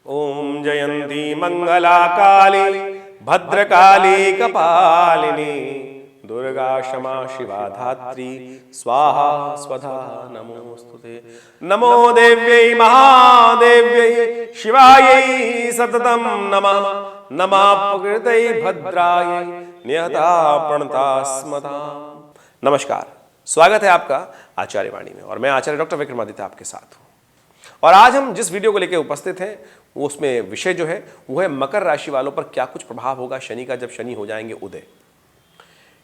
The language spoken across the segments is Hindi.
ओम जयंती मंगला काली भद्रकाली कपालिनी दुर्गा क्षमा शिवा धात्री स्वाहा स्वधा नमोस्तुते। नमो देव्यै महादेव्यै शिवायै सततं नमः। नमः प्रकृतै भद्रायै नियता प्रणता स्मता। नमस्कार, स्वागत है आपका आचार्य वाणी में और मैं आचार्य डॉक्टर विक्रमादित्य आपके साथ हूँ। और आज हम जिस वीडियो को लेकर उपस्थित हैं वो उसमें विषय जो है वो है मकर राशि वालों पर क्या कुछ प्रभाव होगा शनि का जब शनि हो जाएंगे उदय।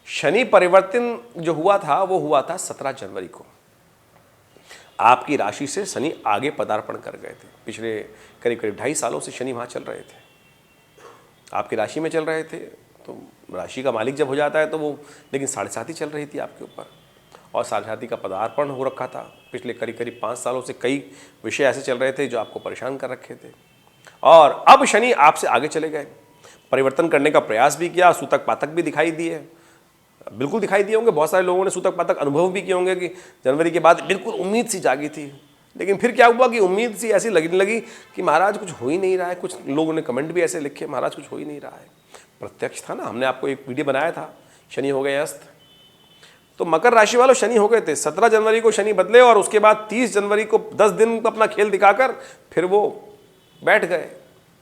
शनि परिवर्तन जो हुआ था वो हुआ था 17 जनवरी को। आपकी राशि से शनि आगे पदार्पण कर गए थे। पिछले करीब करीब 2.5 सालों से शनि वहां चल रहे थे, आपकी राशि में चल रहे थे। तो राशि का मालिक जब हो जाता है तो वो, लेकिन 7.5 चल रही थी आपके ऊपर और 7.5 का पदार्पण हो रखा था। पिछले करीब करीब 5 सालों से कई विषय ऐसे चल रहे थे जो आपको परेशान कर रखे थे और अब शनि आपसे आगे चले गए। परिवर्तन करने का प्रयास भी किया, सूतक पातक भी दिखाई दिए, बिल्कुल दिखाई दिए होंगे। बहुत सारे लोगों ने सूतक पातक अनुभव भी किए होंगे कि जनवरी के बाद बिल्कुल उम्मीद सी जागी थी, लेकिन फिर क्या हुआ कि उम्मीद सी ऐसी लगने लगी कि महाराज कुछ हो ही नहीं रहा है। कुछ लोगों ने कमेंट भी ऐसे लिखे, महाराज कुछ हो ही नहीं रहा है। प्रत्यक्ष था ना, हमने आपको एक वीडियो बनाया था, शनि हो गए अस्त। तो मकर राशि वालों शनि हो गए थे। 17 जनवरी को शनि बदले और उसके बाद 30 जनवरी को 10 दिन अपना खेल दिखाकर फिर वो बैठ गए,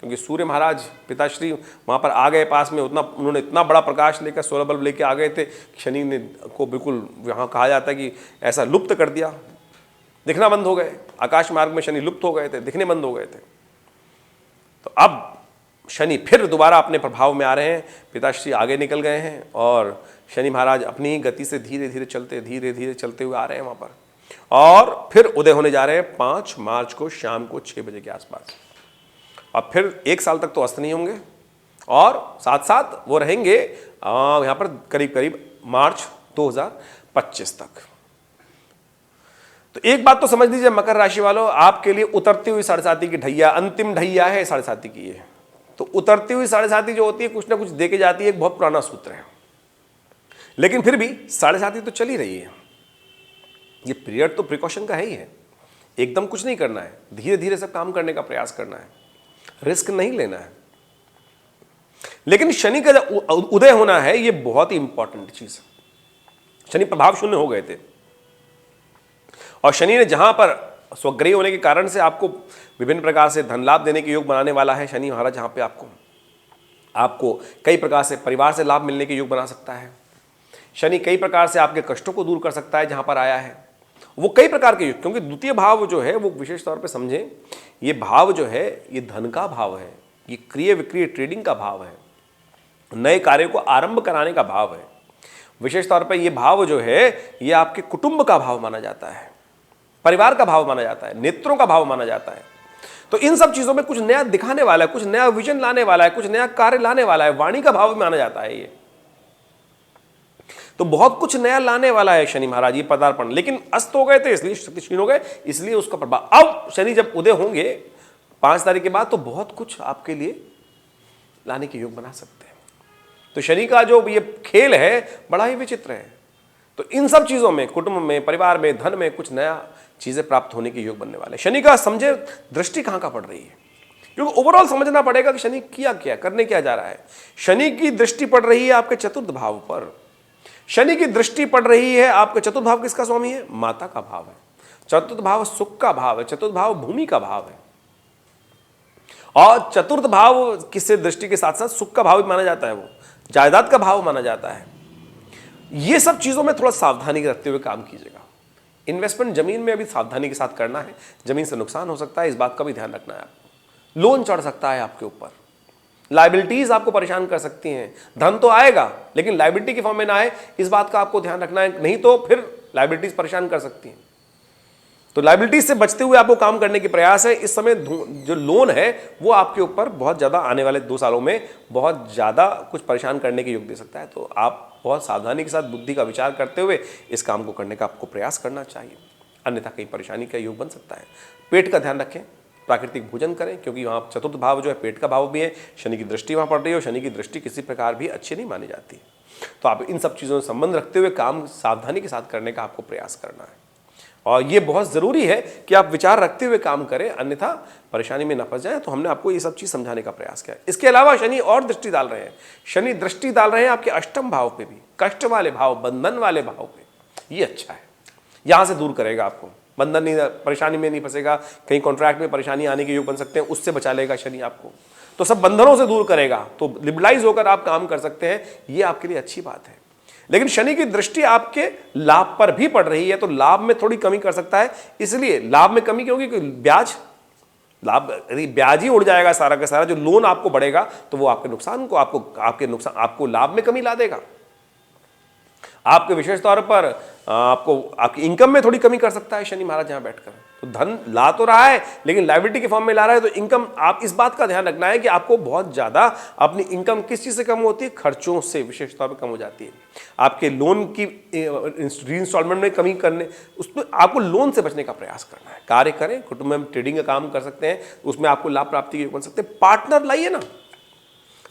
क्योंकि सूर्य महाराज पिताश्री वहाँ पर आ गए पास में। उन्होंने इतना बड़ा प्रकाश लेकर 16 बल्ब लेके आ गए थे, शनि ने को बिल्कुल यहाँ कहा जाता है कि ऐसा लुप्त कर दिया, दिखना बंद हो गए। आकाश मार्ग में शनि लुप्त हो गए थे, दिखने बंद हो गए थे। तो अब शनि फिर दोबारा अपने प्रभाव में आ रहे हैं, पिताश्री आगे निकल गए हैं और शनि महाराज अपनी गति से धीरे धीरे चलते हुए आ रहे हैं वहाँ पर। और फिर उदय होने जा रहे हैं 5 मार्च को शाम को 6 बजे के आसपास। अब फिर 1 साल तक तो अस्त नहीं होंगे और साथ साथ वो रहेंगे यहाँ पर करीब करीब मार्च 2025 तक। तो एक बात तो समझ लीजिए मकर राशि वालों, आपके लिए उतरती हुई 7.5 की ढैया, अंतिम ढैया है 7.5 की ये। तो उतरती हुई 7.5 जो होती है कुछ ना कुछ दे के जाती है, एक बहुत पुराना सूत्र है, लेकिन फिर भी 7.5 तो चल ही रही है। ये पीरियड तो प्रिकॉशन का है ही है, एकदम कुछ नहीं करना है, धीरे धीरे सब काम करने का प्रयास करना है, रिस्क नहीं लेना है। लेकिन शनि का जब उदय होना है ये बहुत ही इंपॉर्टेंट चीज। शनि प्रभाव शून्य हो गए थे और शनि ने जहां पर स्वग्रही होने के कारण से आपको विभिन्न प्रकार से धन लाभ देने के योग बनाने वाला है शनि महाराज, जहां पे आपको कई प्रकार से परिवार से लाभ मिलने के योग बना सकता है। शनि कई प्रकार से आपके कष्टों को दूर कर सकता है जहां पर आया है वो कई प्रकार के योग, क्योंकि द्वितीय भाव जो है वो विशेष तौर पे समझें, ये भाव जो है ये धन का भाव है, ये क्रिय विक्रिय ट्रेडिंग का भाव है, नए कार्य को आरंभ कराने का भाव है। विशेष तौर पर ये भाव जो है ये आपके कुटुंब का भाव माना जाता है, परिवार का भाव माना जाता है, नेत्रों का भाव माना जाता है। तो इन सब चीजों में कुछ नया दिखाने वाला है, कुछ नया विजन लाने वाला है, कुछ नया कार्य लाने वाला है। वाणी का भाव भी माना जाता है ये, तो बहुत कुछ नया लाने वाला है शनि महाराज ये पदार्पण। लेकिन अस्त हो गए थे इसलिए शक्तिहीन हो गए, इसलिए उसका प्रभाव। अब शनि जब उदय होंगे 5 तारीख के बाद तो बहुत कुछ आपके लिए लाने के योग बना सकते हैं। तो शनि का जो ये खेल है बड़ा ही विचित्र है। तो इन सब चीजों में, कुटुंब में, परिवार में, धन में कुछ नया चीजें प्राप्त होने के योग बनने वाले। शनि का समझे दृष्टि कहां का पड़ रही है, क्योंकि ओवरऑल समझना पड़ेगा कि शनि क्या करने क्या जा रहा है। शनि की दृष्टि पड़ रही है आपके चतुर्थ भाव पर। शनि की दृष्टि पड़ रही है आपके चतुर्थ भाव, किसका स्वामी है? माता का भाव है। चतुर्थ भाव सुख का भाव है, चतुर्थ भाव भूमि का भाव है। और चतुर्थ भाव किससे दृष्टि के साथ साथ सुख का भाव भी माना जाता है, वो जायदाद का भाव माना जाता है। ये सब चीजों में थोड़ा सावधानी रखते हुए काम कीजिएगा। इन्वेस्टमेंट जमीन में अभी सावधानी के साथ करना है, जमीन से नुकसान हो सकता है, इस बात का भी ध्यान रखना है। आपको लोन चढ़ सकता है आपके ऊपर, लाइबिलिटीज आपको परेशान कर सकती हैं। धन तो आएगा लेकिन लाइबिलिटी के फॉर्म में ना आए, इस बात का आपको ध्यान रखना है, नहीं तो फिर लाइबिलिटीज परेशान कर सकती हैं। तो लाइबिलिटीज से बचते हुए आपको काम करने के प्रयास है। इस समय जो लोन है वो आपके ऊपर बहुत ज़्यादा आने वाले 2 सालों में बहुत ज़्यादा कुछ परेशान करने के योग दे सकता है। तो आप बहुत सावधानी के साथ बुद्धि का विचार करते हुए इस काम को करने का आपको प्रयास करना चाहिए, अन्यथा कई परेशानी का योग बन सकता है। पेट का ध्यान रखें, प्राकृतिक भोजन करें, क्योंकि वहाँ चतुर्थ भाव जो है पेट का भाव भी है। शनि की दृष्टि वहाँ पड़ रही है और शनि की दृष्टि किसी प्रकार भी अच्छी नहीं मानी जाती। तो आप इन सब चीज़ों से संबंध रखते हुए काम सावधानी के साथ करने का आपको प्रयास करना है। और ये बहुत ज़रूरी है कि आप विचार रखते हुए काम करें, अन्यथा परेशानी में न फंस जाए। तो हमने आपको ये सब चीज़ समझाने का प्रयास किया। इसके अलावा शनि और दृष्टि डाल रहे हैं, शनि दृष्टि डाल रहे हैं आपके अष्टम भाव पे भी, कष्ट वाले भाव, बंधन वाले भाव पे। ये अच्छा है, यहाँ से दूर करेगा आपको, बंधन नहीं, परेशानी में नहीं फंसेगा, कहीं कॉन्ट्रैक्ट में परेशानी आने के योग बन सकते हैं, उससे बचा लेगा शनि आपको, तो सब बंधनों से दूर करेगा, तो लिबरलाइज होकर आप काम कर सकते हैं, ये आपके लिए अच्छी बात है। लेकिन शनि की दृष्टि आपके लाभ पर भी पड़ रही है, तो लाभ में थोड़ी कमी कर सकता है। इसलिए लाभ में कमी क्यों होगी? क्योंकि ब्याज, लाभ यदि ब्याज ही उड़ जाएगा सारा का सारा, जो लोन आपको बढ़ेगा तो वो आपके नुकसान को, आपको लाभ में कमी ला देगा। आपके विशेष तौर पर आपको आपकी इनकम में थोड़ी कमी कर सकता है शनि महाराज यहां बैठकर। तो धन ला तो रहा है लेकिन लायबिलिटी के फॉर्म में ला रहा है, तो इनकम, आप इस बात का ध्यान रखना है कि आपको बहुत ज्यादा अपनी इनकम किस चीज से कम होती है? खर्चों से विशेष तौर पर कम हो जाती है। आपके लोन की रीइंस्टॉलमेंट में कमी करने, उसमें आपको लोन से बचने का प्रयास करना है। कार्य करें, कुटुंब में ट्रेडिंग का काम कर सकते हैं, उसमें आपको लाभ प्राप्ति के योग बन सकते हैं। पार्टनर लाइए ना,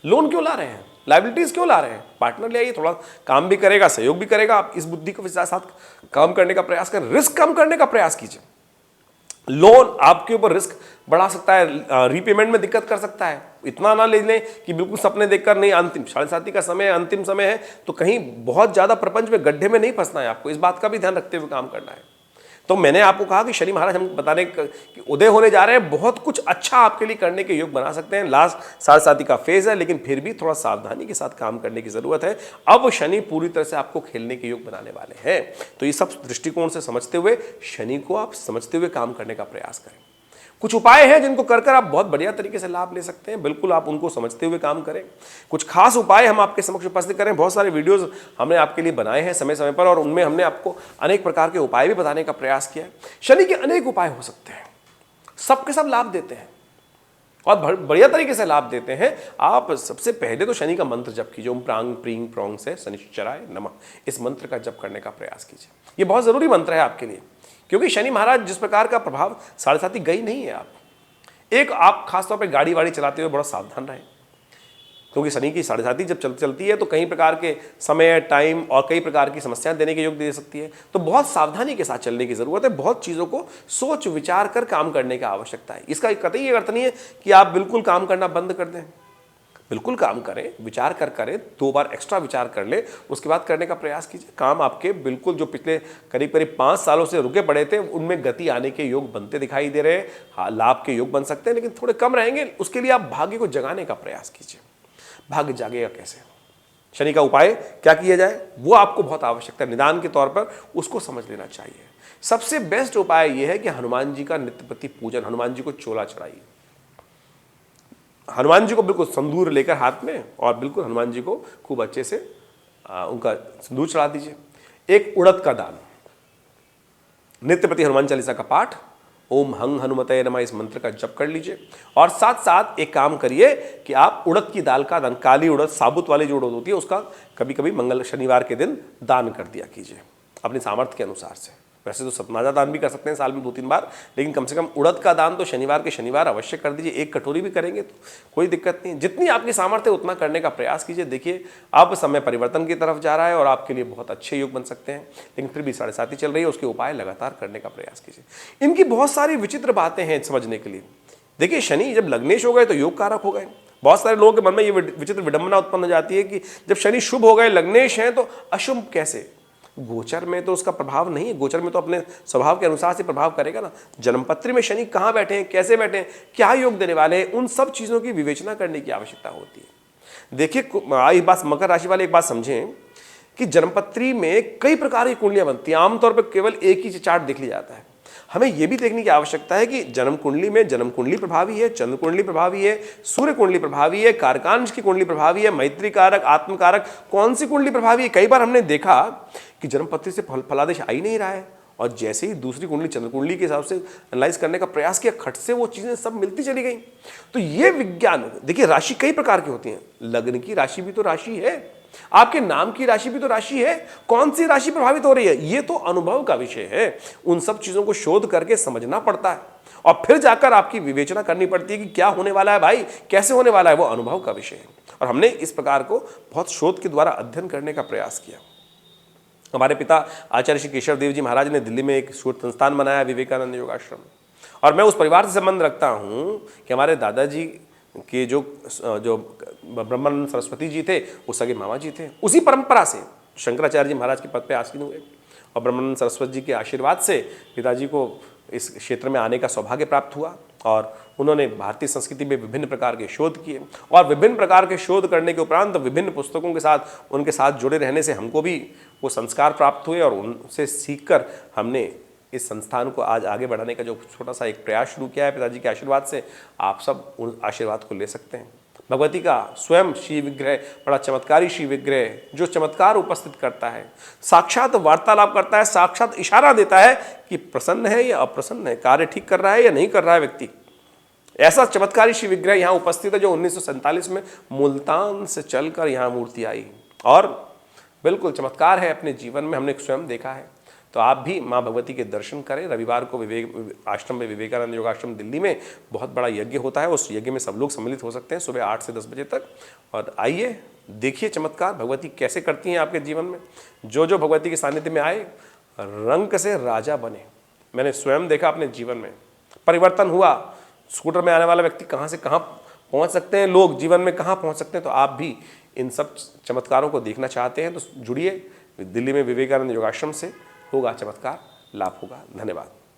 लोन क्यों ला रहे हैं, लाइबिलिटीज क्यों ला रहे हैं? पार्टनर ले आइए, थोड़ा काम भी करेगा, सहयोग भी करेगा। आप इस बुद्धि के साथ काम करने का प्रयास करें, रिस्क कम करने का प्रयास कीजिए। लोन आपके ऊपर रिस्क बढ़ा सकता है, रीपेमेंट में दिक्कत कर सकता है। इतना ना ले लें कि बिल्कुल सपने देखकर नहीं, अंतिम 7:30 का समय है, अंतिम समय है, तो कहीं बहुत ज्यादा प्रपंच में गड्ढे में नहीं फंसना है आपको। इस बात का भी ध्यान रखते हुए काम करना है। तो मैंने आपको कहा कि शनि महाराज हम बताने कि उदय होने जा रहे हैं, बहुत कुछ अच्छा आपके लिए करने के योग बना सकते हैं। लास्ट 7:30 का फेज है, लेकिन फिर भी थोड़ा सावधानी के साथ काम करने की जरूरत है। अब शनि पूरी तरह से आपको खेलने के योग बनाने वाले हैं। तो ये सब दृष्टिकोण से समझते हुए शनि को आप समझते हुए काम करने का प्रयास करें। कुछ उपाय हैं जिनको कर आप बहुत बढ़िया तरीके से लाभ ले सकते हैं, बिल्कुल आप उनको समझते हुए काम करें। कुछ खास उपाय हम आपके समक्ष उपस्थित करें, बहुत सारे वीडियोस हमने आपके लिए बनाए हैं समय समय पर, और उनमें हमने आपको अनेक प्रकार के उपाय भी बताने का प्रयास किया है। शनि के अनेक उपाय हो सकते हैं, सबके सब लाभ देते हैं और बढ़िया तरीके से लाभ देते हैं। आप सबसे पहले तो शनि का मंत्र जप कीजिए, ओम प्रांग प्रींग प्रोंग से शनिश्चराय नमः, इस मंत्र का जप करने का प्रयास कीजिए। ये बहुत जरूरी मंत्र है आपके लिए, क्योंकि शनि महाराज जिस प्रकार का प्रभाव 7:30 गई नहीं है आप खासतौर पर गाड़ी वाड़ी चलाते हुए बड़ा सावधान रहें, क्योंकि शनि की 7:30 जब चलती है तो कई प्रकार के समय, टाइम और कई प्रकार की समस्याएं देने के योग दे सकती है। तो बहुत सावधानी के साथ चलने की जरूरत है, बहुत चीजों को सोच विचार कर काम करने की आवश्यकता है। इसका कतई ये अर्थ नहीं है कि आप बिल्कुल काम करना बंद कर दें, बिल्कुल काम करें, विचार करें, 2 बार एक्स्ट्रा विचार कर ले, उसके बाद करने का प्रयास कीजिए। काम आपके बिल्कुल जो पिछले करीब 5 सालों से रुके पड़े थे, उनमें गति आने के योग बनते दिखाई दे रहे हैं। हाँ, लाभ के योग बन सकते हैं, लेकिन थोड़े कम रहेंगे। उसके लिए आप भाग्य को जगाने का प्रयास कीजिए। भाग्य जागेगा कैसे? शनि का उपाय क्या किया जाए, वो आपको बहुत आवश्यकता है, निदान के तौर पर उसको समझ लेना चाहिए। सबसे बेस्ट उपाय यह है कि हनुमान जी का नित्य प्रति पूजन, हनुमान जी को चोला चढ़ाइए। हनुमान जी को बिल्कुल संदूर लेकर हाथ में, और बिल्कुल हनुमान जी को खूब अच्छे से उनका संदूर चढ़ा दीजिए। एक उड़द का दान, नित्य प्रति हनुमान चालीसा का पाठ, ओम हंग हनुमते नमः, इस मंत्र का जप कर लीजिए। और साथ साथ एक काम करिए कि आप उड़द की दाल का दान, काली उड़द, साबुत वाली जो उड़द होती है, उसका कभी कभी मंगल शनिवार के दिन दान कर दिया कीजिए अपने सामर्थ्य के अनुसार से। वैसे तो सतनाजा दान भी कर सकते हैं साल में 2-3 बार, लेकिन कम से कम उड़द का दान तो शनिवार के शनिवार अवश्य कर दीजिए। 1 कटोरी भी करेंगे तो कोई दिक्कत नहीं, जितनी आपकी सामर्थ्य उतना करने का प्रयास कीजिए। देखिए अब समय परिवर्तन की तरफ जा रहा है और आपके लिए बहुत अच्छे योग बन सकते हैं, लेकिन फिर भी 7:30 चल रही है, उसके उपाय लगातार करने का प्रयास कीजिए। इनकी बहुत सारी विचित्र बातें हैं समझने के लिए। देखिए शनि जब लग्नेश हो गए तो योग कारक हो गए। बहुत सारे लोगों के मन में ये विचित्र विडंबना उत्पन्न हो जाती है कि जब शनि शुभ हो गए, लग्नेश हैं, तो अशुभ कैसे? गोचर में तो उसका प्रभाव नहीं है, गोचर में तो अपने स्वभाव के अनुसार से प्रभाव करेगा ना। जन्मपत्री में शनि कहाँ बैठे हैं, कैसे बैठे हैं, क्या योग देने वाले हैं, उन सब चीजों की विवेचना करने की आवश्यकता होती है। देखिए एक बात मकर राशि वाले एक बात समझें कि जन्मपत्री में कई प्रकार की कुंडलियां बनती हैं, आमतौर पर केवल एक ही चार्ट देख लिया जाता है। हमें यह भी देखने की आवश्यकता है कि जन्म कुंडली में जन्म कुंडली प्रभावी है, चंद्र कुंडली प्रभावी है, सूर्य कुंडली प्रभावी है, कारकांश की कुंडली प्रभावी है, मैत्री कारक, आत्मकारक, कौन सी कुंडली प्रभावी है। कई बार हमने देखा कि जन्मपत्री से फलादेश आ ही नहीं रहा है, और जैसे ही दूसरी कुंडली चंद्र कुंडली के हिसाब से एनालाइज करने का प्रयास किया, खट से वो चीजें सब मिलती चली गई। तो ये विज्ञान, देखिए राशि कई प्रकार की होती है, लग्न की राशि भी तो राशि है, आपके नाम की राशि भी तो राशि है, कौन सी राशि प्रभावित हो रही है, ये तो अनुभव का विषय है। उन सब चीजों को शोध करके समझना पड़ता है, और फिर जाकर आपकी विवेचना करनी पड़ती है कि क्या होने वाला है भाई, कैसे होने वाला है, वो अनुभव का विषय है। और हमने इस प्रकार को बहुत शोध के द्वारा अध्ययन करने का प्रयास किया। हमारे पिता आचार्य श्री केशव देव जी महाराज ने दिल्ली में एक शोध संस्थान बनाया, विवेकानंद योगाश्रम। और मैं उस परिवार से संबंध रखता हूँ कि हमारे दादाजी के जो ब्रह्मानंद सरस्वती जी थे वो सगे मामा जी थे। उसी परंपरा से शंकराचार्य जी महाराज के पद पे आसीन हुए और ब्रह्मानंद सरस्वती जी के आशीर्वाद से पिताजी को इस क्षेत्र में आने का सौभाग्य प्राप्त हुआ और उन्होंने भारतीय संस्कृति में विभिन्न प्रकार के शोध किए। और विभिन्न प्रकार के शोध करने के उपरांत विभिन्न पुस्तकों के साथ उनके साथ जुड़े रहने से हमको भी वो संस्कार प्राप्त हुए और उनसे सीखकर हमने इस संस्थान को आज आगे बढ़ाने का जो छोटा सा एक प्रयास शुरू किया है पिताजी के आशीर्वाद से। आप सब उन आशीर्वाद को ले सकते हैं। भगवती का स्वयं श्री विग्रह, बड़ा चमत्कारी श्री विग्रह, जो चमत्कार उपस्थित करता है, साक्षात वार्तालाप करता है, साक्षात इशारा देता है कि प्रसन्न है या अप्रसन्न है, कार्य ठीक कर रहा है या नहीं कर रहा है व्यक्ति। ऐसा चमत्कारी श्री विग्रह यहाँ उपस्थित है जो 1947 में मुल्तान से चलकर यहाँ मूर्ति आई और बिल्कुल चमत्कार है, अपने जीवन में हमने स्वयं देखा है। तो आप भी माँ भगवती के दर्शन करें। रविवार को विवेक आश्रम में, विवेकानंद योगाश्रम दिल्ली में बहुत बड़ा यज्ञ होता है। उस यज्ञ में सब लोग सम्मिलित हो सकते हैं सुबह 8 से 10 बजे तक। और आइए देखिए चमत्कार भगवती कैसे करती हैं आपके जीवन में। जो जो भगवती के सानिध्य में आए रंग से राजा बने। मैंने स्वयं देखा अपने जीवन में परिवर्तन हुआ। स्कूटर में आने वाला व्यक्ति कहाँ से कहाँ पहुँच सकते हैं, लोग जीवन में कहाँ पहुँच सकते हैं। तो आप भी इन सब चमत्कारों को देखना चाहते हैं तो जुड़िए दिल्ली में विवेकानंद योगाश्रम से। होगा चमत्कार, लाभ होगा। धन्यवाद।